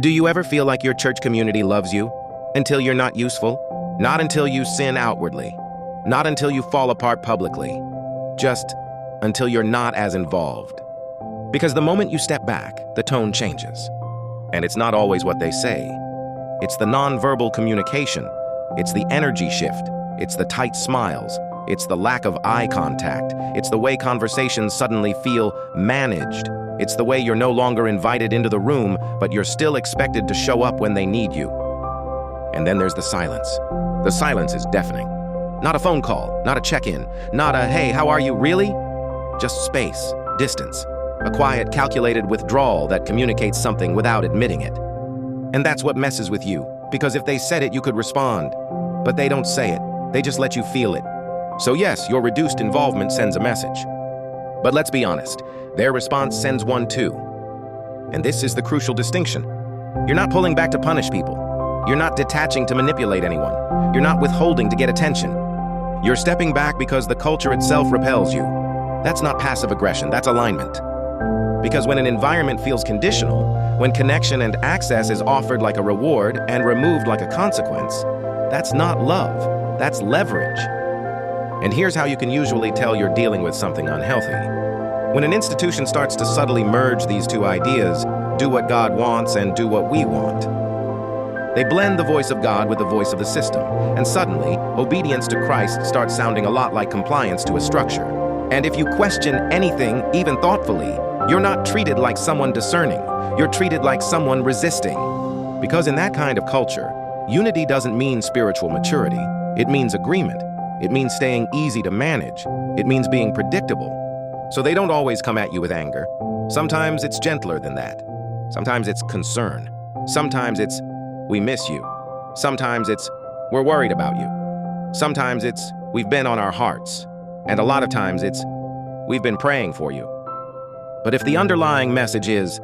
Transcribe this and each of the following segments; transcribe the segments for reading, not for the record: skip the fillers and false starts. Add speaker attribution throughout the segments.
Speaker 1: Do you ever feel like your church community loves you until you're not useful? Not until you sin outwardly. Not until you fall apart publicly. Just until you're not as involved. Because the moment you step back, the tone changes. And it's not always what they say. It's the nonverbal communication. It's the energy shift. It's the tight smiles. It's the lack of eye contact. It's the way conversations suddenly feel managed. It's the way you're no longer invited into the room, but you're still expected to show up when they need you. And then there's the silence. The silence is deafening. Not a phone call, not a check-in, not a, hey, how are you, really? Just space, distance, a quiet, calculated withdrawal that communicates something without admitting it. And that's what messes with you, because if they said it, you could respond. But they don't say it, they just let you feel it. So yes, your reduced involvement sends a message. But let's be honest, their response sends one too. And this is the crucial distinction. You're not pulling back to punish people. You're not detaching to manipulate anyone. You're not withholding to get attention. You're stepping back because the culture itself repels you. That's not passive aggression, that's alignment. Because when an environment feels conditional, when connection and access is offered like a reward and removed like a consequence, that's not love, that's leverage. And here's how you can usually tell you're dealing with something unhealthy. When an institution starts to subtly merge these two ideas, do what God wants and do what we want. They blend the voice of God with the voice of the system, and suddenly, obedience to Christ starts sounding a lot like compliance to a structure. And if you question anything, even thoughtfully, you're not treated like someone discerning. You're treated like someone resisting. Because in that kind of culture, unity doesn't mean spiritual maturity. It means agreement. It means staying easy to manage. It means being predictable. So they don't always come at you with anger. Sometimes it's gentler than that. Sometimes it's concern. Sometimes it's, we miss you. Sometimes it's, we're worried about you. Sometimes it's, we've been on our hearts. And a lot of times it's, we've been praying for you. But if the underlying message is,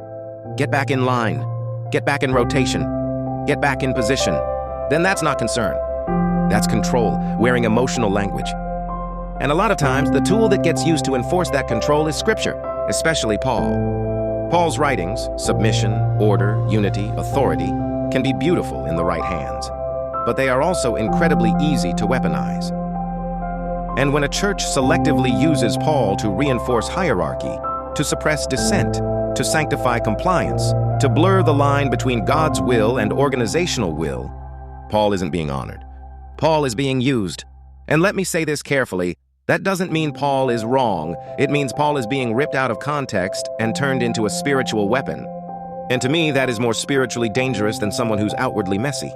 Speaker 1: get back in line, get back in rotation, get back in position, then that's not concern. That's control, wearing emotional language. And a lot of times, the tool that gets used to enforce that control is Scripture, especially Paul. Paul's writings, submission, order, unity, authority, can be beautiful in the right hands, but they are also incredibly easy to weaponize. And when a church selectively uses Paul to reinforce hierarchy, to suppress dissent, to sanctify compliance, to blur the line between God's will and organizational will, Paul isn't being honored. Paul is being used. And let me say this carefully, that doesn't mean Paul is wrong. It means Paul is being ripped out of context and turned into a spiritual weapon. And to me, that is more spiritually dangerous than someone who's outwardly messy.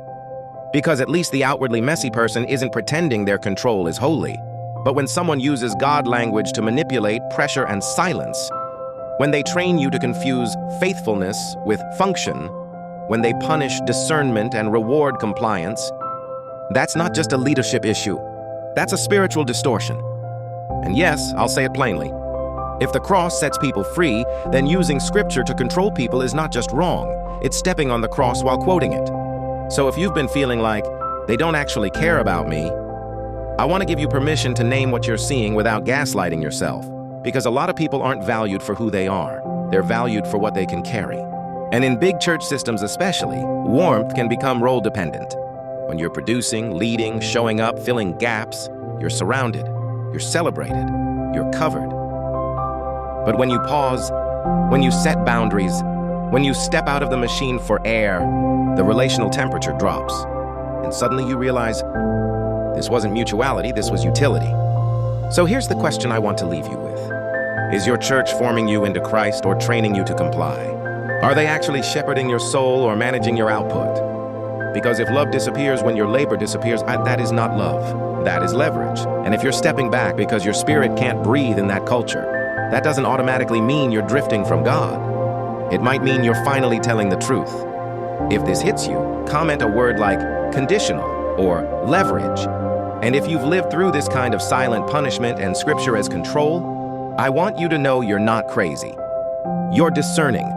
Speaker 1: Because at least the outwardly messy person isn't pretending their control is holy. But when someone uses God language to manipulate, pressure, and silence, when they train you to confuse faithfulness with function, when they punish discernment and reward compliance, that's not just a leadership issue. That's a spiritual distortion. And yes, I'll say it plainly. If the cross sets people free, then using Scripture to control people is not just wrong, it's stepping on the cross while quoting it. So if you've been feeling like, they don't actually care about me, I want to give you permission to name what you're seeing without gaslighting yourself. Because a lot of people aren't valued for who they are. They're valued for what they can carry. And in big church systems especially, warmth can become role-dependent. When you're producing, leading, showing up, filling gaps, you're surrounded, you're celebrated, you're covered. But when you pause, when you set boundaries, when you step out of the machine for air, the relational temperature drops. And suddenly you realize, this wasn't mutuality, this was utility. So here's the question I want to leave you with. Is your church forming you into Christ or training you to comply? Are they actually shepherding your soul or managing your output? Because if love disappears when your labor disappears, that is not love. That is leverage. And if you're stepping back because your spirit can't breathe in that culture, that doesn't automatically mean you're drifting from God. It might mean you're finally telling the truth. If this hits you, comment a word like conditional or leverage. And if you've lived through this kind of silent punishment and Scripture as control, I want you to know you're not crazy. You're discerning.